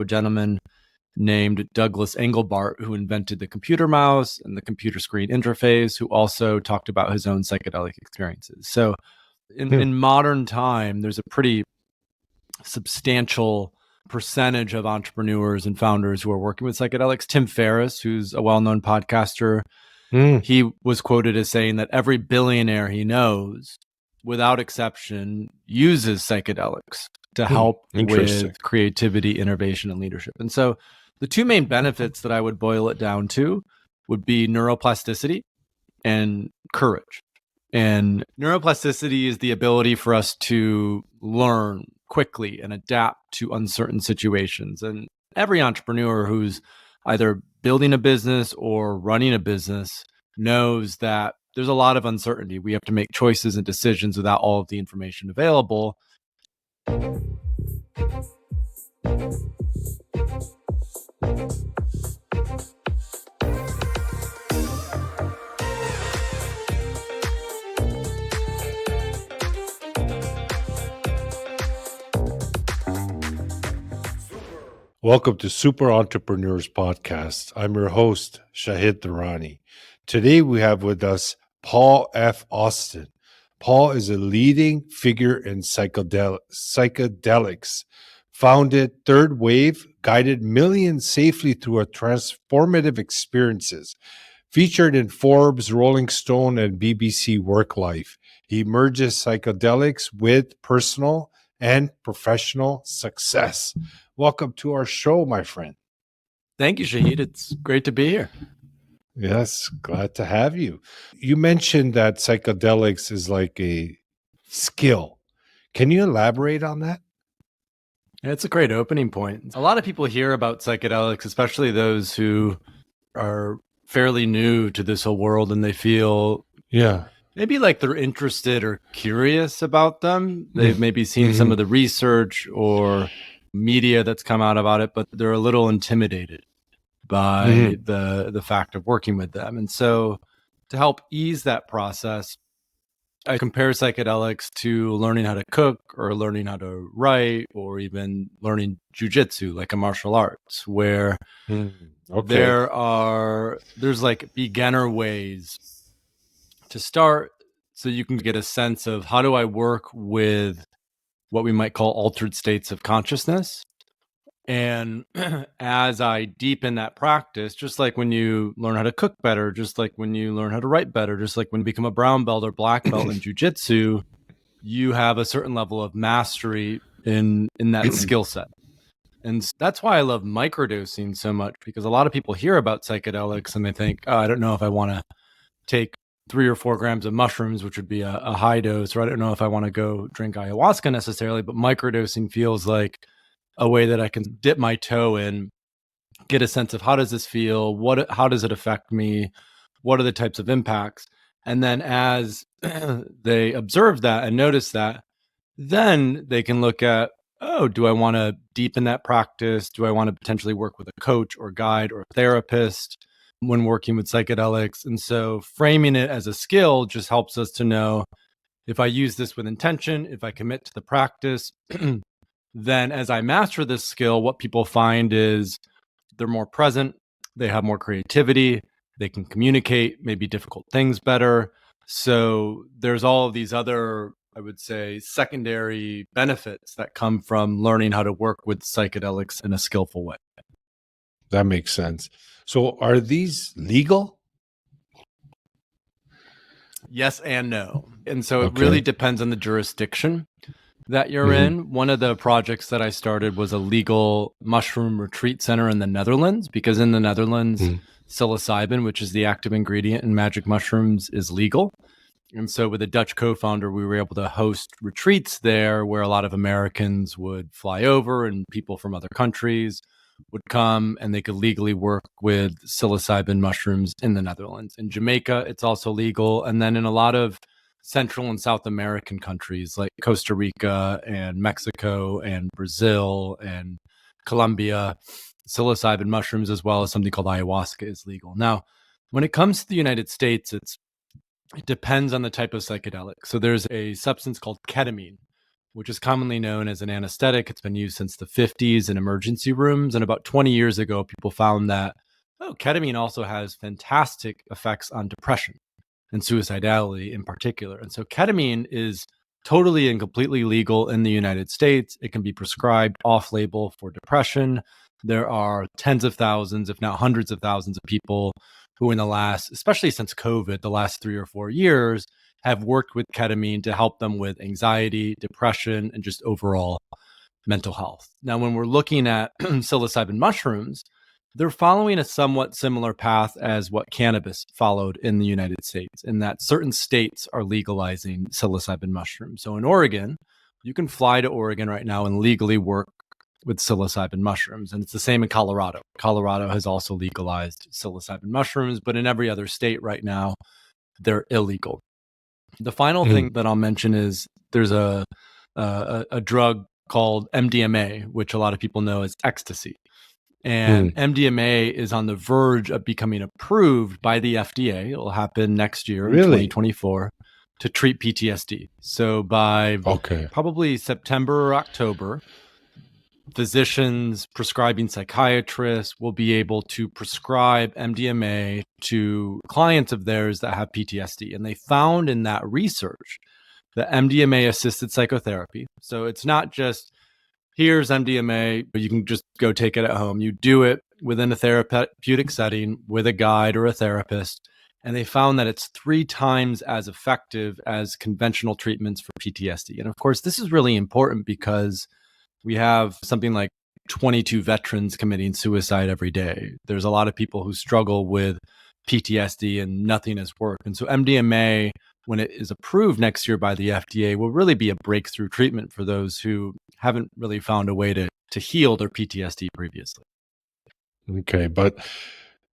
a gentleman named Douglas Engelbart, who invented the computer mouse and the computer screen interface, who also talked about his own psychedelic experiences. So in modern time, there's a pretty substantial percentage of entrepreneurs and founders who are working with psychedelics. Tim Ferriss, who's a well-known podcaster, he was quoted as saying that every billionaire he knows, without exception, uses psychedelics to help with creativity, innovation, and leadership. And so the two main benefits that I would boil it down to would be neuroplasticity and courage. And neuroplasticity is the ability for us to learn quickly and adapt to uncertain situations. And every entrepreneur who's either building a business or running a business knows that there's a lot of uncertainty. We have to make choices and decisions without all of the information available. Welcome to Super Entrepreneurs Podcast. I'm your host, Shahid Durrani. Today we have with us Paul F. Austin. Paul is a leading figure in psychedelics, founded Third Wave, guided millions safely through a transformative experiences, featured in Forbes, Rolling Stone, and BBC Work Life. He merges psychedelics with personal and professional success. Welcome to our show, my friend. Thank you, Shahid. It's great to be here. Yes, glad to have you. You mentioned that psychedelics is like a skill. Can you elaborate on that? It's a great opening point. A lot of people hear about psychedelics, especially those who are fairly new to this whole world, and they feel maybe like they're interested or curious about them. They've maybe seen some of the research or media that's come out about it, but they're a little intimidated by the fact of working with them. And so to help ease that process, I compare psychedelics to learning how to cook or learning how to write or even learning jujitsu, like a martial arts, where there's like beginner ways to start so you can get a sense of how do I work with what we might call altered states of consciousness. And as I deepen that practice, just like when you learn how to cook better, just like when you learn how to write better, just like when you become a brown belt or black belt in jujitsu, you have a certain level of mastery in that skill set. And that's why I love microdosing so much, because a lot of people hear about psychedelics and they think, oh, I don't know if I want to take 3 or 4 grams of mushrooms, which would be a high dose, or I don't know if I want to go drink ayahuasca necessarily, but microdosing feels like a way that I can dip my toe in, get a sense of how does this feel? How does it affect me? What are the types of impacts? And then as they observe that and notice that, then they can look at, oh, do I want to deepen that practice? Do I want to potentially work with a coach or guide or a therapist when working with psychedelics? And so framing it as a skill just helps us to know, if I use this with intention, if I commit to the practice, then as I master this skill, what people find is they're more present, they have more creativity, they can communicate maybe difficult things better. So there's all of these other, I would say, secondary benefits that come from learning how to work with psychedelics in a skillful way. That makes sense. So are these legal? Yes and no. And so it really depends on the jurisdiction that you're in. One of the projects that I started was a legal mushroom retreat center in the Netherlands, because in the Netherlands, psilocybin, which is the active ingredient in magic mushrooms, is legal. And so with a Dutch co-founder, we were able to host retreats there where a lot of Americans would fly over and people from other countries would come and they could legally work with psilocybin mushrooms in the Netherlands. In Jamaica, it's also legal. And then in a lot of Central and South American countries like Costa Rica and Mexico and Brazil and Colombia, psilocybin mushrooms, as well as something called ayahuasca, is legal. Now, when it comes to the United States, it depends on the type of psychedelic. So there's a substance called ketamine, which is commonly known as an anesthetic. It's been used since the 50s in emergency rooms. And about 20 years ago, people found that, ketamine also has fantastic effects on depression and suicidality in particular. And so ketamine is totally and completely legal in the United States. It can be prescribed off-label for depression. There are tens of thousands, if not hundreds of thousands of people who in the last, especially since COVID, the last 3 or 4 years, have worked with ketamine to help them with anxiety, depression, and just overall mental health. Now, when we're looking at psilocybin mushrooms, they're following a somewhat similar path as what cannabis followed in the United States, in that certain states are legalizing psilocybin mushrooms. So in Oregon, you can fly to Oregon right now and legally work with psilocybin mushrooms. And it's the same in Colorado. Colorado has also legalized psilocybin mushrooms, but in every other state right now, they're illegal. The final thing that I'll mention is there's a drug called MDMA, which a lot of people know as ecstasy. And MDMA is on the verge of becoming approved by the FDA. It will happen next year in 2024 to treat PTSD. So by probably September or October, physicians, prescribing psychiatrists will be able to prescribe MDMA to clients of theirs that have PTSD. And they found in that research that MDMA-assisted psychotherapy, so it's not just, here's MDMA, but you can just go take it at home. You do it within a therapeutic setting with a guide or a therapist. And they found that it's 3 times as effective as conventional treatments for PTSD. And of course, this is really important because we have something like 22 veterans committing suicide every day. There's a lot of people who struggle with PTSD and nothing has worked. And so MDMA, when it is approved next year by the FDA, will really be a breakthrough treatment for those who haven't really found a way to heal their PTSD previously. Okay, but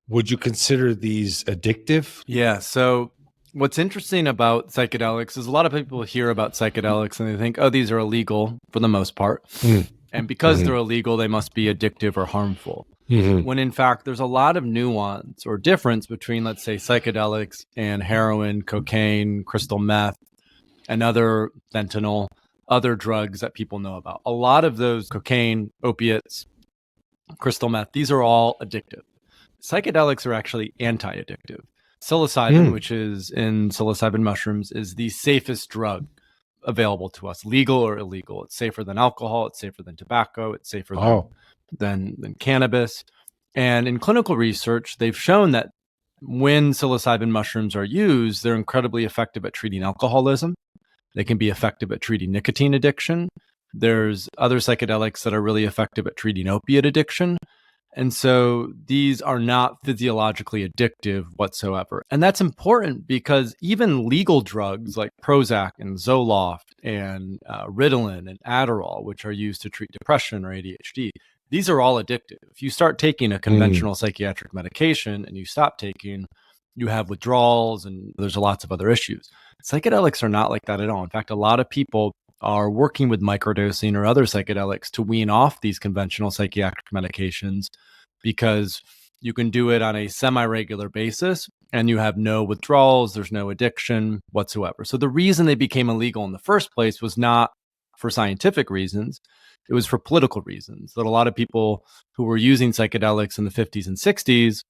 would you consider these addictive? Yeah, so what's interesting about psychedelics is a lot of people hear about psychedelics and they think, oh, these are illegal for the most part. And because they're illegal, they must be addictive or harmful. When in fact, there's a lot of nuance or difference between, let's say, psychedelics and heroin, cocaine, crystal meth, and other fentanyl, other drugs that people know about. A lot of those cocaine, opiates, crystal meth, these are all addictive. Psychedelics are actually anti-addictive. Psilocybin, which is in psilocybin mushrooms, is the safest drug available to us, legal or illegal. It's safer than alcohol. It's safer than tobacco. It's safer than cannabis. And in clinical research, they've shown that when psilocybin mushrooms are used, they're incredibly effective at treating alcoholism. They can be effective at treating nicotine addiction. There's other psychedelics that are really effective at treating opiate addiction. And so these are not physiologically addictive whatsoever. And that's important because even legal drugs like Prozac and Zoloft and Ritalin and Adderall, which are used to treat depression or ADHD, these are all addictive. If you start taking a conventional psychiatric medication and you stop taking, you have withdrawals and there's lots of other issues. Psychedelics are not like that at all. In fact, a lot of people are working with microdosing or other psychedelics to wean off these conventional psychiatric medications because you can do it on a semi-regular basis and you have no withdrawals, there's no addiction whatsoever. So the reason they became illegal in the first place was not for scientific reasons, it was for political reasons. That a lot of people who were using psychedelics in the 50s and 60s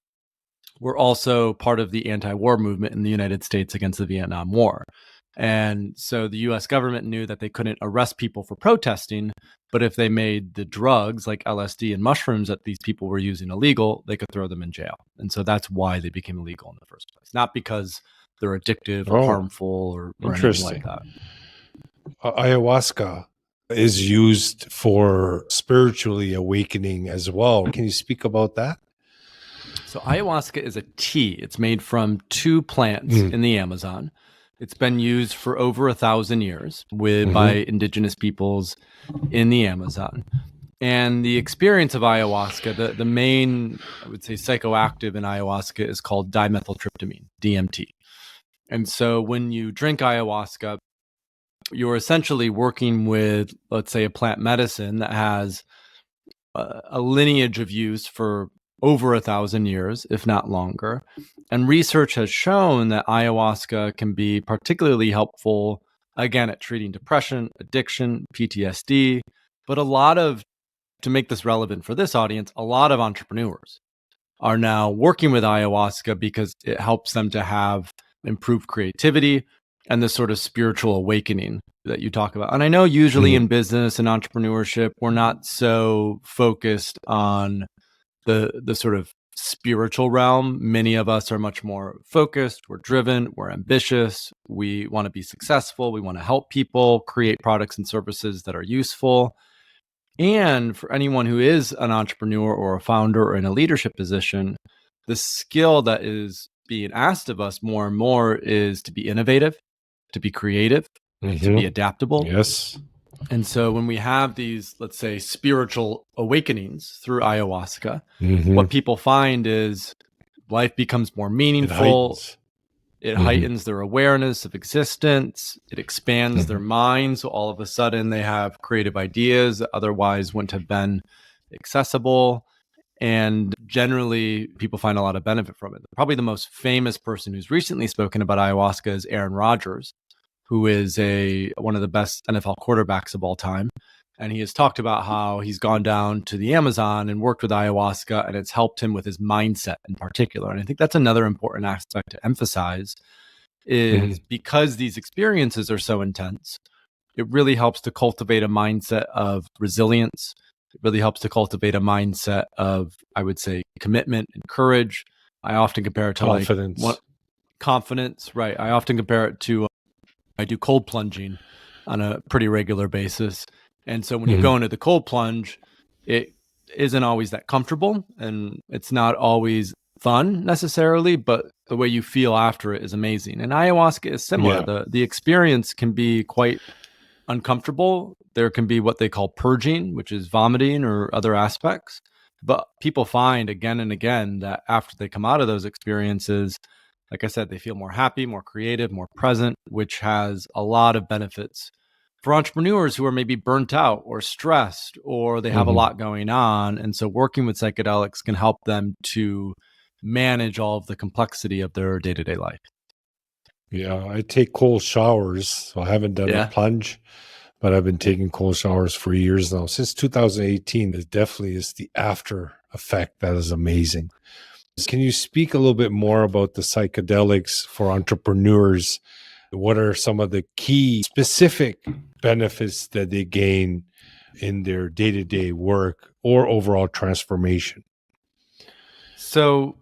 were also part of the anti-war movement in the United States against the Vietnam War. And so the US government knew that they couldn't arrest people for protesting, but if they made the drugs like LSD and mushrooms that these people were using illegal, they could throw them in jail. And so that's why they became illegal in the first place, not because they're addictive or harmful or anything like that. Ayahuasca is used for spiritually awakening as well. Can you speak about that? So ayahuasca is a tea. It's made from 2 plants in the Amazon. It's been used for over 1,000 years by indigenous peoples in the Amazon. And the experience of ayahuasca, the main, I would say, psychoactive in ayahuasca is called dimethyltryptamine, DMT. And so when you drink ayahuasca, you're essentially working with, let's say, a plant medicine that has a lineage of use for over 1,000 years, if not longer. And research has shown that ayahuasca can be particularly helpful again, at treating depression, addiction, PTSD. But to make this relevant for this audience, a lot of entrepreneurs are now working with ayahuasca because it helps them to have improved creativity and this sort of spiritual awakening that you talk about. And I know usually in business and entrepreneurship, we're not so focused on the sort of spiritual realm. Many of us are much more focused, we're driven, we're ambitious, we want to be successful, we want to help people create products and services that are useful. And for anyone who is an entrepreneur or a founder or in a leadership position, the skill that is being asked of us more and more is to be innovative, to be creative, to be adaptable. Yes. And so when we have these, let's say, spiritual awakenings through ayahuasca, what people find is life becomes more meaningful. It heightens their awareness of existence. It expands their mind. So all of a sudden they have creative ideas that otherwise wouldn't have been accessible. And generally, people find a lot of benefit from it. Probably the most famous person who's recently spoken about ayahuasca is Aaron Rodgers, who is one of the best NFL quarterbacks of all time. And he has talked about how he's gone down to the Amazon and worked with ayahuasca, and it's helped him with his mindset in particular. And I think that's another important aspect to emphasize is because these experiences are so intense, it really helps to cultivate a mindset of resilience. It really helps to cultivate a mindset of, I would say, commitment and courage. I often compare it to confidence, right? I often compare it to, I do cold plunging on a pretty regular basis. And so when you go into the cold plunge, it isn't always that comfortable and it's not always fun necessarily, but the way you feel after it is amazing. And ayahuasca is similar. Yeah. The experience can be quite uncomfortable. There can be what they call purging, which is vomiting or other aspects. But people find again and again that after they come out of those experiences, like I said, they feel more happy, more creative, more present, which has a lot of benefits for entrepreneurs who are maybe burnt out or stressed, or they have a lot going on. And so working with psychedelics can help them to manage all of the complexity of their day-to-day life. Yeah, I take cold showers. So I haven't done a plunge, but I've been taking cold showers for years now. Since 2018, it definitely is the after effect that is amazing. Can you speak a little bit more about the psychedelics for entrepreneurs? What are some of the key specific benefits that they gain in their day-to-day work or overall transformation? So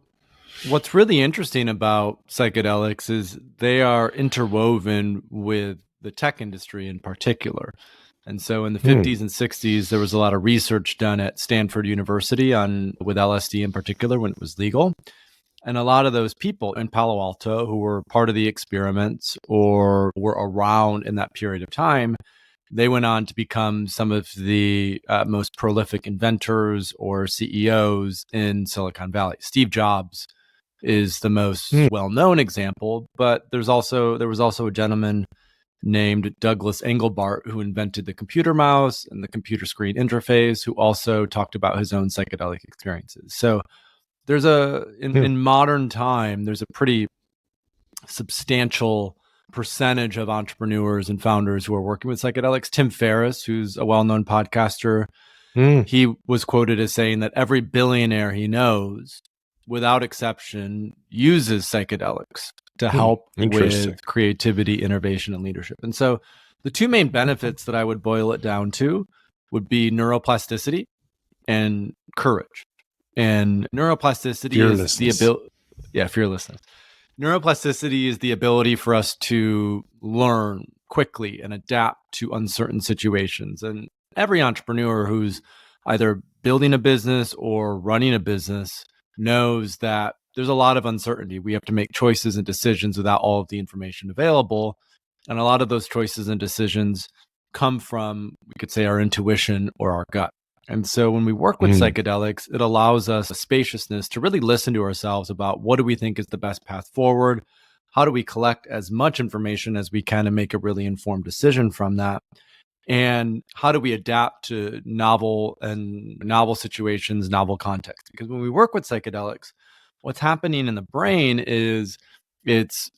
what's really interesting about psychedelics is they are interwoven with the tech industry in particular. And so in the 50s and 60s, there was a lot of research done at Stanford University with LSD in particular when it was legal. And a lot of those people in Palo Alto who were part of the experiments or were around in that period of time, they went on to become some of the most prolific inventors or CEOs in Silicon Valley. Steve Jobs is the most well-known example, but there was also a gentleman named Douglas Engelbart who invented the computer mouse and the computer screen interface, who also talked about his own psychedelic experiences. So there's in modern time, there's a pretty substantial percentage of entrepreneurs and founders who are working with psychedelics. Tim Ferriss, who's a well-known podcaster, he was quoted as saying that every billionaire he knows, without exception, uses psychedelics to help with creativity, innovation, and leadership. And so the two main benefits that I would boil it down to would be neuroplasticity and courage. And neuroplasticity is the ability, fearlessness. Neuroplasticity is the ability for us to learn quickly and adapt to uncertain situations. And every entrepreneur who's either building a business or running a business knows that there's a lot of uncertainty. We have to make choices and decisions without all of the information available. And a lot of those choices and decisions come from, we could say, our intuition or our gut. And so when we work with psychedelics, it allows us a spaciousness to really listen to ourselves about what do we think is the best path forward? How do we collect as much information as we can and make a really informed decision from that? And how do we adapt to novel situations, novel contexts? Because when we work with psychedelics, what's happening in the brain is it's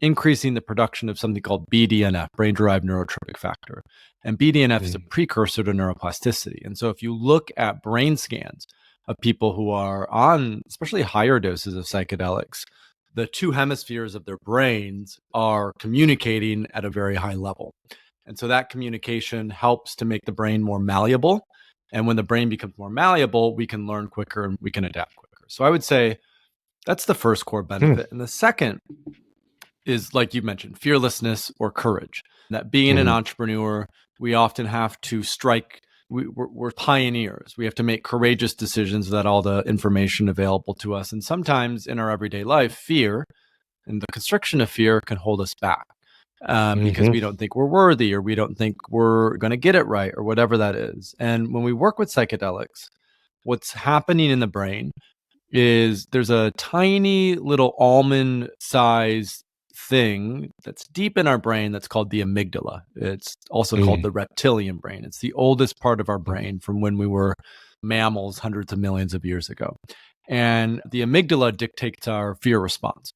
increasing the production of something called BDNF, brain-derived neurotrophic factor. And BDNF is a precursor to neuroplasticity. And so if you look at brain scans of people who are on especially higher doses of psychedelics, the two hemispheres of their brains are communicating at a very high level. And so that communication helps to make the brain more malleable. And when the brain becomes more malleable, we can learn quicker and we can adapt quicker. So I would say that's the first core benefit. And the second is, like you mentioned, fearlessness or courage. That being an entrepreneur, we often have to strike. We're pioneers. We have to make courageous decisions without all the information available to us. And sometimes in our everyday life, fear and the constriction of fear can hold us back because we don't think we're worthy, or we don't think we're going to get it right, or whatever that is. And when we work with psychedelics, what's happening in the brain is there's a tiny little almond size thing that's deep in our brain that's called the amygdala. It's also called the reptilian brain. It's the oldest part of our brain from when we were mammals hundreds of millions of years ago. And the amygdala dictates our fear response.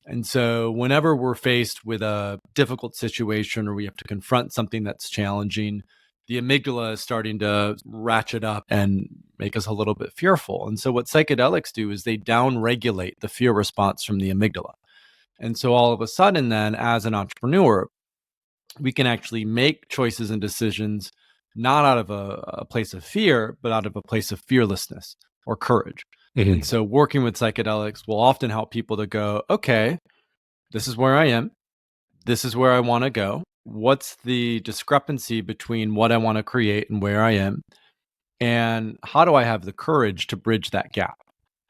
And so whenever we're faced with a difficult situation or we have to confront something that's challenging, the amygdala is starting to ratchet up and make us a little bit fearful. And so what psychedelics do is they downregulate the fear response from the amygdala. And so all of a sudden then, as an entrepreneur, we can actually make choices and decisions not out of a place of fear, but out of a place of fearlessness or courage. And so working with psychedelics will often help people to go, okay, this is where I am. This is where I want to go. What's the discrepancy between what I want to create and where I am? And how do I have the courage to bridge that gap?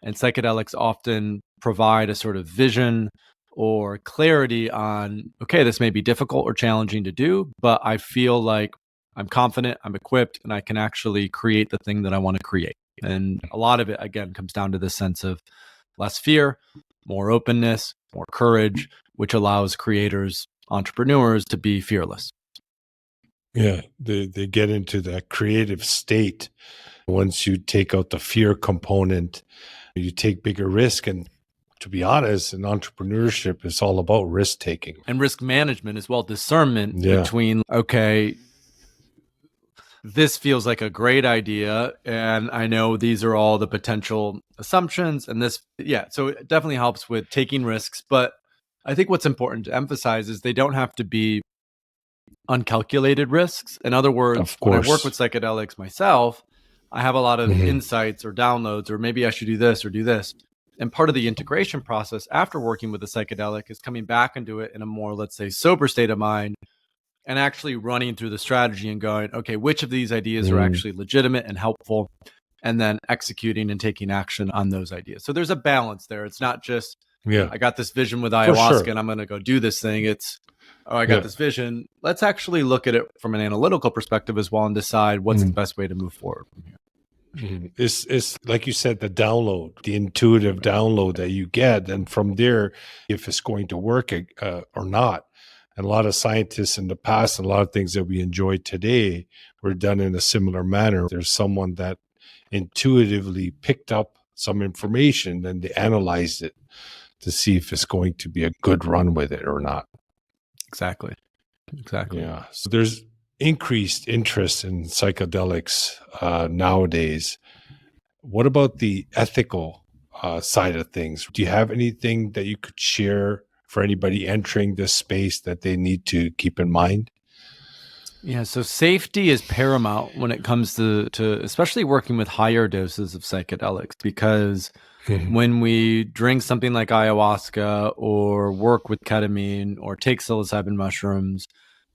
And psychedelics often provide a sort of vision or clarity on, okay, this may be difficult or challenging to do, but I feel like I'm confident, I'm equipped, and I can actually create the thing that I want to create. And a lot of it, again, comes down to this sense of less fear, more openness, more courage, which allows creators, entrepreneurs to be fearless. Yeah, they get into that creative state. Once you take out the fear component, you take bigger risk. And to be honest, in entrepreneurship, it's all about risk taking. And risk management as well, discernment between, okay, this feels like a great idea, and I know these are all the potential assumptions, and this, so it definitely helps with taking risks. But I think what's important to emphasize is they don't have to be uncalculated risks. In other words, when I work with psychedelics myself, I have a lot of insights or downloads, or maybe I should do this or do this. And part of the integration process after working with a psychedelic is coming back into it in a more, let's say, sober state of mind, and actually running through the strategy and going, okay, which of these ideas are actually legitimate and helpful, and then executing and taking action on those ideas. So there's a balance there. It's not just, I got this vision with ayahuasca and I'm going to go do this thing. It's, I got this vision. Let's actually look at it from an analytical perspective as well and decide what's the best way to move forward from here. It's like you said, the download, the intuitive download that you get. And from there, if it's going to work or not. And a lot of scientists in the past, and a lot of things that we enjoy today were done in a similar manner. There's someone that intuitively picked up some information and they analyzed it to see if it's going to be a good run with it or not. Exactly. Yeah. So there's increased interest in psychedelics nowadays. What about the ethical side of things? Do you have anything that you could share for anybody entering this space that they need to keep in mind? Yeah, so safety is paramount when it comes to especially working with higher doses of psychedelics, because when we drink something like ayahuasca or work with ketamine or take psilocybin mushrooms,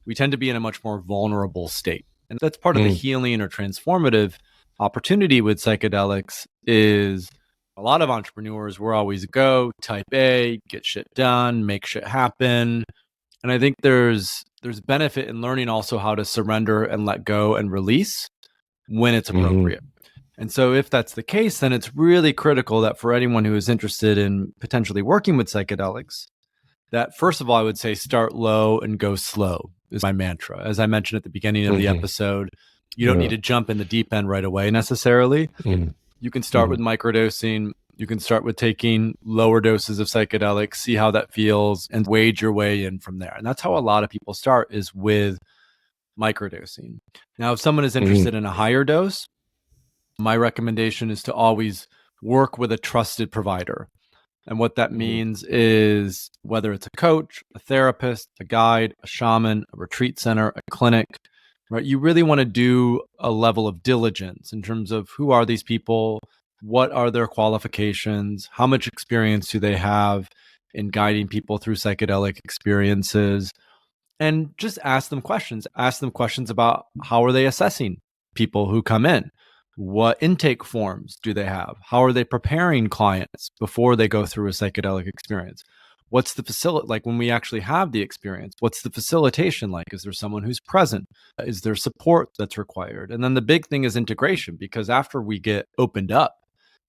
we tend to be in a much more vulnerable state. And that's part of the healing or transformative opportunity with psychedelics is a lot of entrepreneurs will always go type A, get shit done, make shit happen. And I think there's benefit in learning also how to surrender and let go and release when it's appropriate. And so if that's the case, then it's really critical that for anyone who is interested in potentially working with psychedelics, that first of all, I would say start low and go slow is my mantra. As I mentioned at the beginning of the episode, you don't need to jump in the deep end right away necessarily. You can start with microdosing, You can start with taking lower doses of psychedelics, see how that feels, and wade your way in from there. And that's how a lot of people start, is with microdosing. Now, if someone is interested in a higher dose, my recommendation is to always work with a trusted provider. And what that means is, whether it's a coach, a therapist, a guide, a shaman, a retreat center, a clinic, right? You really want to do a level of diligence in terms of, who are these people? What are their qualifications? How much experience do they have in guiding people through psychedelic experiences? And just ask them questions. Ask them questions about, how are they assessing people who come in? What intake forms do they have? How are they preparing clients before they go through a psychedelic experience? What's the facility like when we actually have the experience? What's the facilitation like? Is there someone who's present? Is there support that's required? And then the big thing is integration, because after we get opened up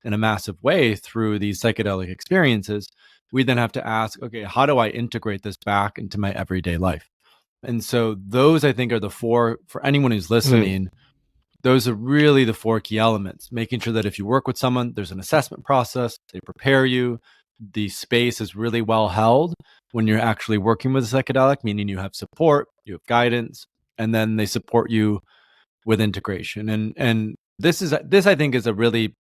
in a massive way through these psychedelic experiences, we then have to ask, okay, how do I integrate this back into my everyday life? And so those, I think, are the four, for anyone who's listening, those are really the four key elements. Making sure that if you work with someone, there's an assessment process, they prepare you, the space is really well held when you're actually working with a psychedelic, meaning you have support, you have guidance, and then they support you with integration. And this I think is a really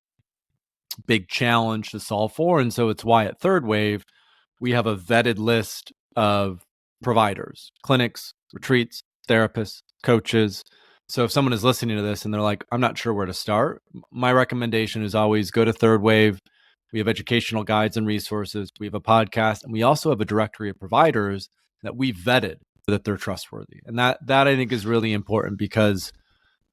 big challenge to solve for. And so it's why at Third Wave, we have a vetted list of providers, clinics, retreats, therapists, coaches. So if someone is listening to this and they're like, I'm not sure where to start, my recommendation is always go to Third Wave. We have educational guides and resources. We have a podcast, and we also have a directory of providers that we've vetted that they're trustworthy. And that I think is really important, because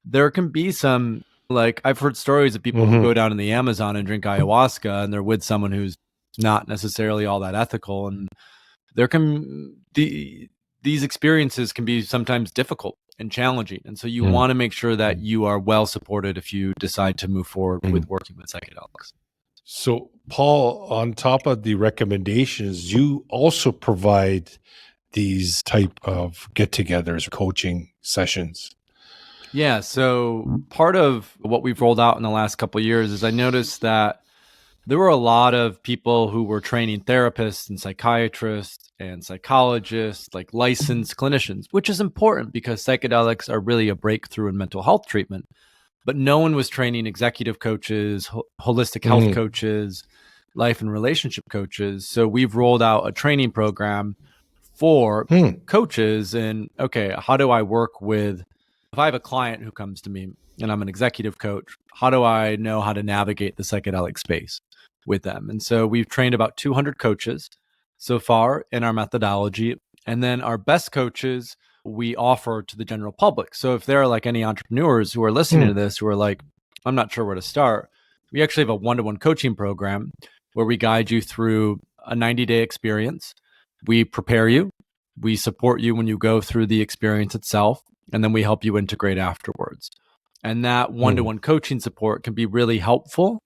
there can be some, like, I've heard stories of people who go down in the Amazon and drink ayahuasca, and they're with someone who's not necessarily all that ethical. And there can these experiences can be sometimes difficult and challenging. And so you want to make sure that you are well supported if you decide to move forward with working with psychedelics. So, Paul, on top of the recommendations, you also provide these type of get-togethers, coaching sessions. Yeah. So part of what we've rolled out in the last couple of years is, I noticed that there were a lot of people who were training therapists and psychiatrists and psychologists, like licensed clinicians, which is important because psychedelics are really a breakthrough in mental health treatment. But no one was training executive coaches, holistic health coaches, life and relationship coaches. So we've rolled out a training program for coaches. And okay, how do I work with, if I have a client who comes to me and I'm an executive coach, how do I know how to navigate the psychedelic space with them? And so we've trained about 200 coaches so far in our methodology. And then our best coaches we offer to the general public. So if there are like any entrepreneurs who are listening to this who are like, I'm not sure where to start, we actually have a one-to-one coaching program where we guide you through a 90-day experience. We prepare you, we support you when you go through the experience itself, and then we help you integrate afterwards. And that one-to-one coaching support can be really helpful,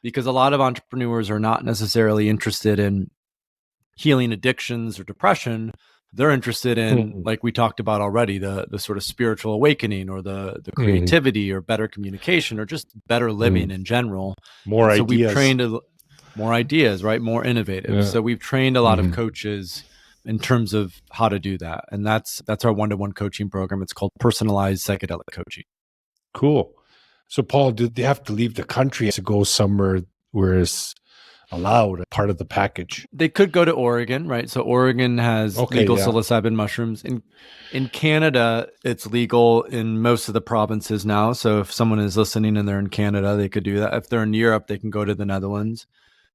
because a lot of entrepreneurs are not necessarily interested in healing addictions or depression. They're interested in, like we talked about already, the sort of spiritual awakening, or the creativity, or better communication, or just better living in general. More so ideas. We've trained more ideas, right? More innovative. Yeah. So we've trained a lot of coaches in terms of how to do that. And that's our one-to-one coaching program. It's called personalized psychedelic coaching. Cool. So Paul, did they have to leave the country to go somewhere where it's allowed, part of the package? They could go to Oregon, right? So Oregon has legal psilocybin mushrooms. In Canada, it's legal in most of the provinces now. So if someone is listening and they're in Canada, they could do that. If they're in Europe, they can go to the Netherlands.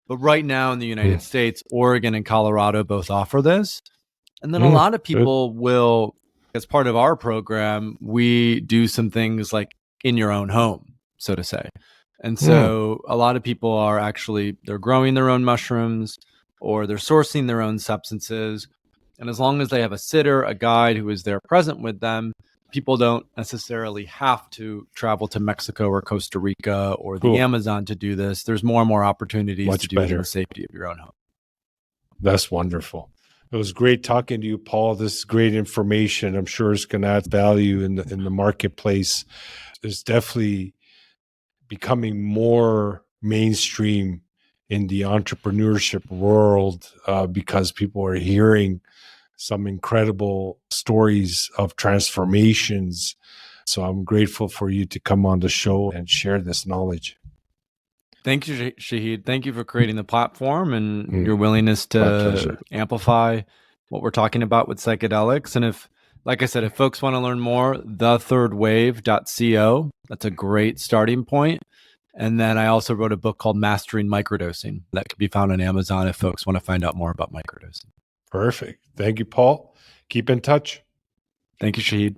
But right now in the United States, Oregon and Colorado both offer this. And then a lot of people will, as part of our program, we do some things like in your own home, so to say. And so a lot of people are actually, they're growing their own mushrooms, or they're sourcing their own substances. And as long as they have a sitter, a guide who is there present with them, people don't necessarily have to travel to Mexico or Costa Rica or the Amazon to do this. There's more and more opportunities to do it in the safety of your own home. That's wonderful. It was great talking to you, Paul. This is great information. I'm sure it's going to add value in the marketplace. It's definitely becoming more mainstream in the entrepreneurship world because people are hearing some incredible stories of transformations. So I'm grateful for you to come on the show and share this knowledge. Thank you, Shahid. Thank you for creating the platform and your willingness My to pleasure. amplify what we're talking about with psychedelics. And if, like I said, if folks want to learn more, thethirdwave.co, that's a great starting point. And then I also wrote a book called Mastering Microdosing that can be found on Amazon if folks want to find out more about microdosing. Perfect. Thank you, Paul. Keep in touch. Thank you, Shahid.